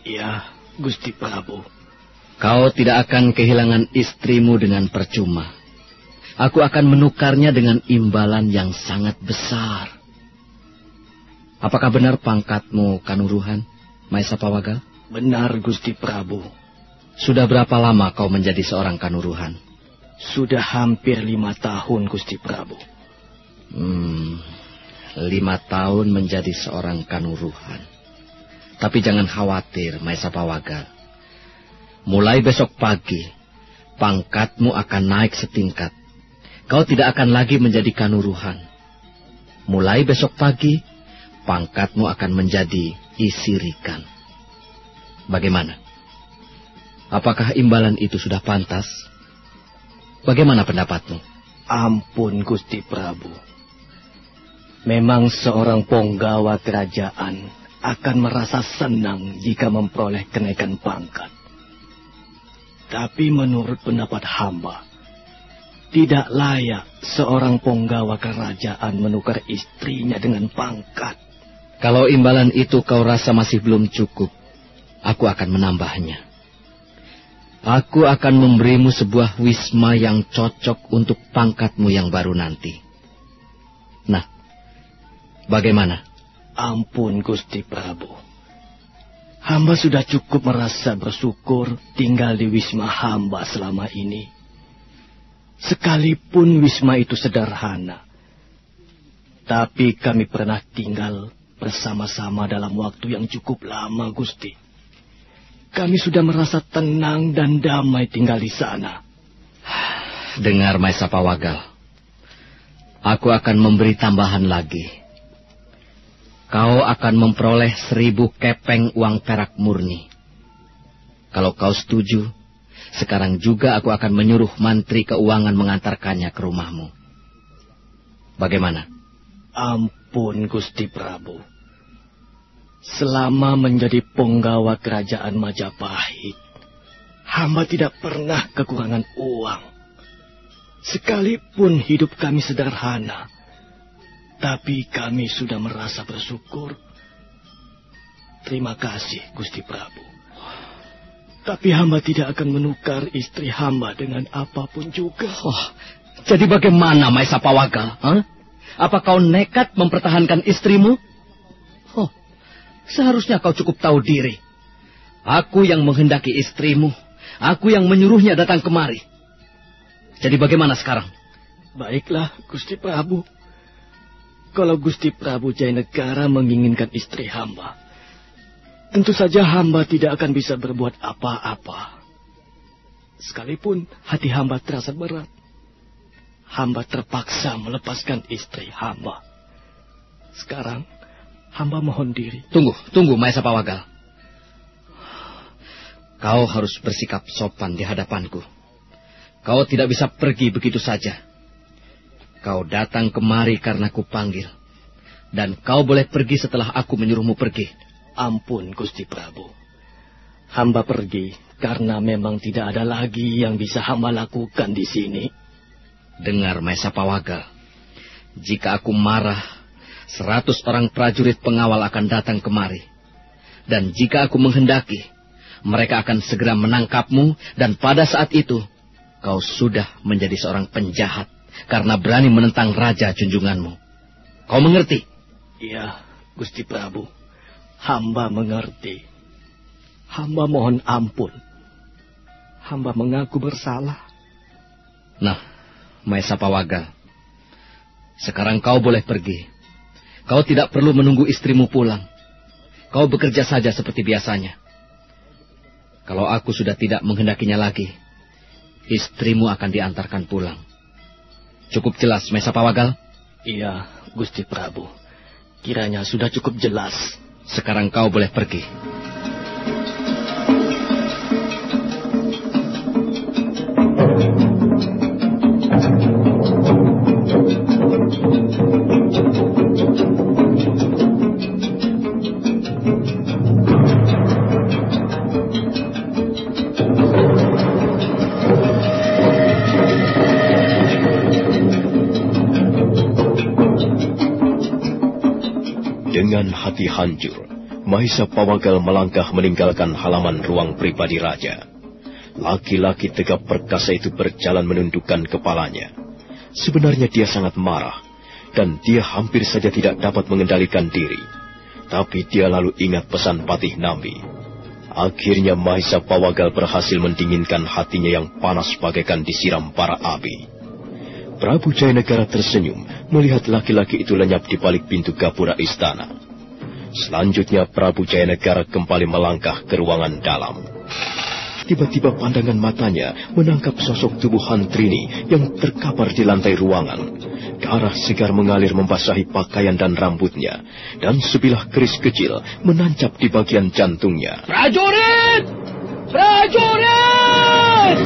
Ya, Gusti Prabu. Kau tidak akan kehilangan istrimu dengan percuma. Aku akan menukarnya dengan imbalan yang sangat besar. Apakah benar pangkatmu Kanuruhan, Maesa Pawagal? Benar, Gusti Prabu. Sudah berapa lama kau menjadi seorang Kanuruhan? Sudah hampir 5 tahun, Gusti Prabu. 5 tahun menjadi seorang Kanuruhan. Tapi jangan khawatir, Maesa Pawagal. Mulai besok pagi, pangkatmu akan naik setingkat. Kau tidak akan lagi menjadi Kanuruhan. Mulai besok pagi, pangkatmu akan menjadi Isirikan. Bagaimana? Apakah imbalan itu sudah pantas? Bagaimana pendapatmu? Ampun, Gusti Prabu. Memang seorang penggawa kerajaan akan merasa senang jika memperoleh kenaikan pangkat. Tapi menurut pendapat hamba, tidak layak seorang penggawa kerajaan menukar istrinya dengan pangkat. Kalau imbalan itu kau rasa masih belum cukup, aku akan menambahnya. Aku akan memberimu sebuah wisma yang cocok untuk pangkatmu yang baru nanti. Nah, bagaimana? Ampun, Gusti Prabu. Hamba sudah cukup merasa bersyukur tinggal di wisma hamba selama ini. Sekalipun wisma itu sederhana, tapi kami pernah tinggal bersama-sama dalam waktu yang cukup lama, Gusti. Kami sudah merasa tenang dan damai tinggal di sana. Dengar, Maesa Pawagal. Aku akan memberi tambahan lagi. Kau akan memperoleh 1000 kepeng uang perak murni. Kalau kau setuju, sekarang juga aku akan menyuruh mantri keuangan mengantarkannya ke rumahmu. Bagaimana? Ampun, Gusti Prabu. Selama menjadi penggawa kerajaan Majapahit, hamba tidak pernah kekurangan uang. Sekalipun hidup kami sederhana, tapi kami sudah merasa bersyukur. Terima kasih, Gusti Prabu. Tapi hamba tidak akan menukar istri hamba dengan apapun juga. Oh, jadi bagaimana, Maesa Pawagal? Apa kau nekat mempertahankan istrimu? Oh, seharusnya kau cukup tahu diri. Aku yang menghendaki istrimu. Aku yang menyuruhnya datang kemari. Jadi bagaimana sekarang? Baiklah, Gusti Prabu. Kalau Gusti Prabu Jayanegara menginginkan istri hamba, tentu saja hamba tidak akan bisa berbuat apa-apa. Sekalipun hati hamba terasa berat, hamba terpaksa melepaskan istri hamba. Sekarang, hamba mohon diri. Tunggu, Maesa Pawagal. Kau harus bersikap sopan di hadapanku. Kau tidak bisa pergi begitu saja. Kau datang kemari karena kupanggil. Dan kau boleh pergi setelah aku menyuruhmu pergi. Ampun, Gusti Prabu. Hamba pergi karena memang tidak ada lagi yang bisa hamba lakukan di sini. Dengar, Maesa Pawagal. Jika aku marah, 100 orang prajurit pengawal akan datang kemari. Dan jika aku menghendaki, mereka akan segera menangkapmu. Dan pada saat itu, kau sudah menjadi seorang penjahat karena berani menentang raja junjunganmu. Kau mengerti? Iya, Gusti Prabu. Hamba mengerti. Hamba mohon ampun. Hamba mengaku bersalah. Nah, Maesa Pawagal, sekarang kau boleh pergi. Kau tidak perlu menunggu istrimu pulang. Kau bekerja saja seperti biasanya. Kalau aku sudah tidak menghendakinya lagi, istrimu akan diantarkan pulang. Cukup jelas, Maesa Pawagal? Iya, Gusti Prabu. Kiranya sudah cukup jelas. Sekarang kau boleh pergi. Dengan hati hancur, Maesa Pawagal melangkah meninggalkan halaman ruang pribadi raja. Laki-laki tegap perkasa itu berjalan menundukkan kepalanya. Sebenarnya dia sangat marah, dan dia hampir saja tidak dapat mengendalikan diri. Tapi dia lalu ingat pesan Patih Nambi. Akhirnya Maesa Pawagal berhasil mendinginkan hatinya yang panas bagaikan disiram bara api. Prabu Jayanegara tersenyum melihat laki-laki itu lenyap di balik pintu gapura istana. Selanjutnya Prabu Jayanegara kembali melangkah ke ruangan dalam. Tiba-tiba pandangan matanya menangkap sosok tubuh Hantrini yang terkapar di lantai ruangan. Darah segar mengalir membasahi pakaian dan rambutnya, dan sebilah keris kecil menancap di bagian jantungnya. Prajurit! Prajurit!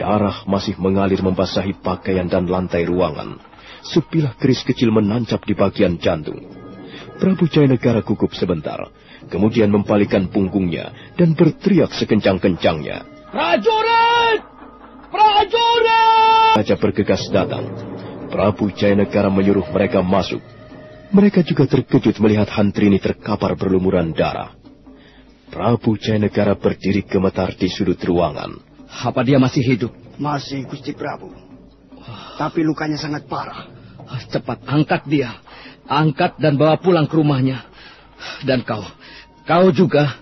Darah masih mengalir membasahi pakaian dan lantai ruangan. Sebilah keris kecil menancap di bagian jantung. Prabu Jayanegara gugup sebentar, kemudian membalikan punggungnya dan berteriak sekencang-kencangnya. Prajurit! Prajurit! Raja bergegas datang. Prabu Jayanegara menyuruh mereka masuk. Mereka juga terkejut melihat Hantrini terkapar berlumuran darah. Prabu Jayanegara berdiri gemetar di sudut ruangan. Apa dia masih hidup? Masih, Gusti Prabu. Tapi lukanya sangat parah. Cepat angkat dia. Angkat dan bawa pulang ke rumahnya. Dan kau juga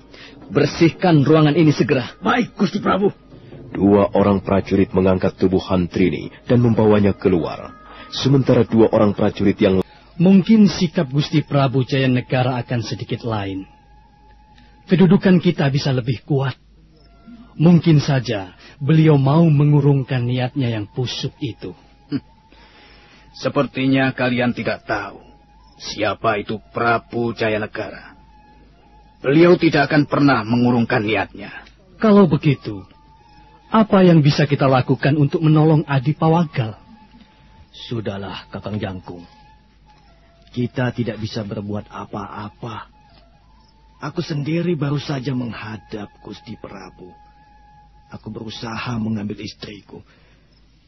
bersihkan ruangan ini segera. Baik, Gusti Prabu. 2 orang prajurit mengangkat tubuh Hantrini dan membawanya keluar. Sementara 2 orang prajurit yang... Mungkin sikap Gusti Prabu Jayanegara akan sedikit lain. Kedudukan kita bisa lebih kuat. Mungkin saja beliau mau mengurungkan niatnya yang busuk itu. Sepertinya kalian tidak tahu siapa itu Prabu Jayanegara. Beliau tidak akan pernah mengurungkan niatnya. Kalau begitu, apa yang bisa kita lakukan untuk menolong Adi Pawagal? Sudahlah, Kakang Jangkung. Kita tidak bisa berbuat apa-apa. Aku sendiri baru saja menghadap Gusti Prabu. Aku berusaha mengambil istriku,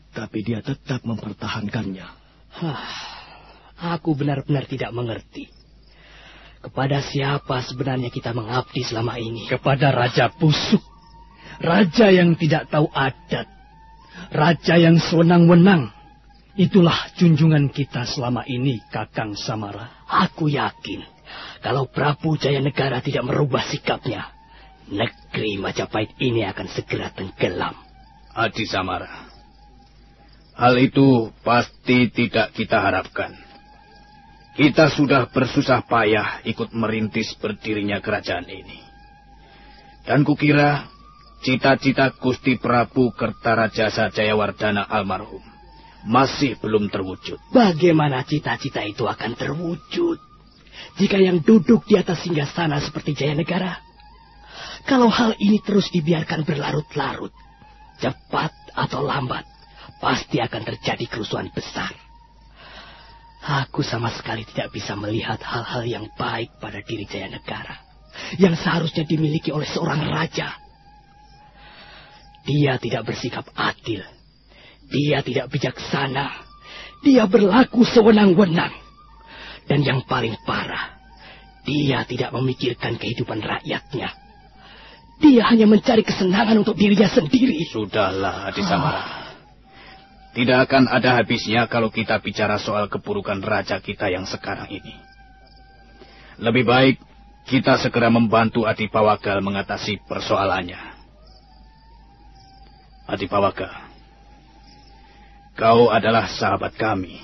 tapi dia tetap mempertahankannya. Aku benar-benar tidak mengerti. Kepada siapa sebenarnya kita mengabdi selama ini? Kepada Raja Pusuk. Raja yang tidak tahu adat. Raja yang sewenang-wenang. Itulah junjungan kita selama ini, Kakang Samara. Aku yakin, kalau Prabu Jayanegara tidak merubah sikapnya, negeri Majapahit ini akan segera tenggelam. Adi Samara, hal itu pasti tidak kita harapkan. Kita sudah bersusah payah ikut merintis berdirinya kerajaan ini. Dan kukira cita-cita Gusti Prabu Kertarajasa Jayawardana almarhum masih belum terwujud. Bagaimana cita-cita itu akan terwujud jika yang duduk di atas singgasana seperti Jayanegara? Kalau hal ini terus dibiarkan berlarut-larut, cepat atau lambat, pasti akan terjadi kerusuhan besar. Aku sama sekali tidak bisa melihat hal-hal yang baik pada diri Jayanegara, yang seharusnya dimiliki oleh seorang raja. Dia tidak bersikap adil. Dia tidak bijaksana. Dia berlaku sewenang-wenang. Dan yang paling parah, dia tidak memikirkan kehidupan rakyatnya. Dia hanya mencari kesenangan untuk dirinya sendiri. Sudahlah, Adi Samara. Tidak akan ada habisnya kalau kita bicara soal keburukan raja kita yang sekarang ini. Lebih baik kita segera membantu Adi Pawagal mengatasi persoalannya. Adi Pawagal, kau adalah sahabat kami.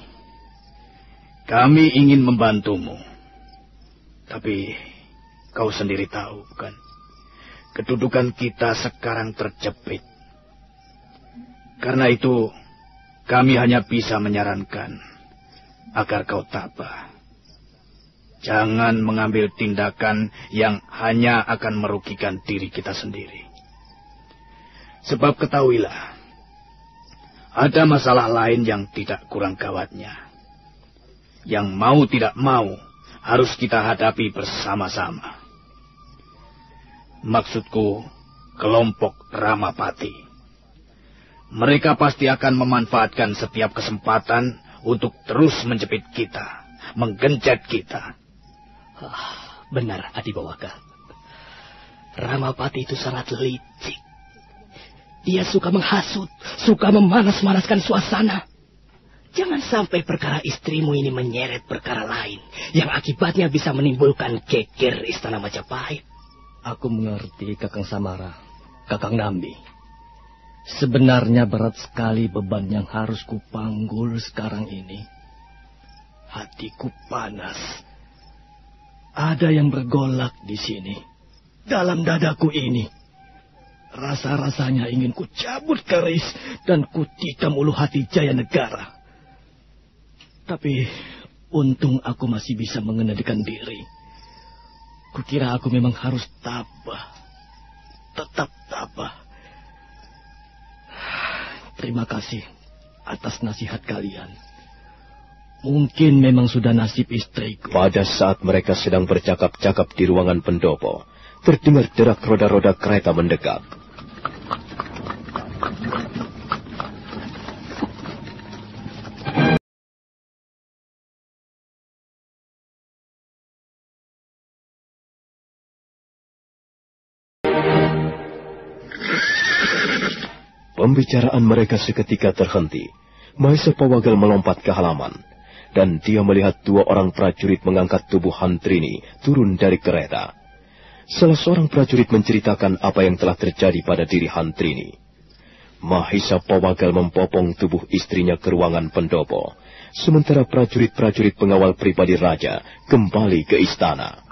Kami ingin membantumu. Tapi kau sendiri tahu, bukan? Kedudukan kita sekarang terjepit. Karena itu, kami hanya bisa menyarankan agar kau tabah. Jangan mengambil tindakan yang hanya akan merugikan diri kita sendiri. Sebab ketahuilah, ada masalah lain yang tidak kurang gawatnya. Yang mau tidak mau harus kita hadapi bersama-sama. Maksudku, kelompok Ramapati. Mereka pasti akan memanfaatkan setiap kesempatan untuk terus menjepit kita, menggenjot kita. Benar, Adi Pawagal. Ramapati itu sangat licik. Dia suka menghasut, suka memanas-manaskan suasana. Jangan sampai perkara istrimu ini menyeret perkara lain, yang akibatnya bisa menimbulkan geger istana Majapahit. Aku mengerti, Kakang Samara, Kakang Nambi. Sebenarnya berat sekali beban yang harus kupanggul sekarang ini. Hatiku panas. Ada yang bergolak di sini, dalam dadaku ini. Rasa-rasanya ingin ku cabut keris dan ku tikam ulu hati Jayanegara. Tapi untung aku masih bisa mengendalikan diri. Kukira aku memang harus tabah. Tetap tabah. Terima kasih atas nasihat kalian. Mungkin memang sudah nasib istriku. Pada saat mereka sedang bercakap-cakap di ruangan pendopo, terdengar derak roda-roda kereta mendekat. Pembicaraan mereka seketika terhenti. Mahesa Pawagal melompat ke halaman, dan dia melihat dua orang prajurit mengangkat tubuh Hantrini turun dari kereta. Salah seorang prajurit menceritakan apa yang telah terjadi pada diri Hantrini. Mahesa Pawagal membopong tubuh istrinya ke ruangan pendopo, sementara prajurit-prajurit pengawal pribadi raja kembali ke istana.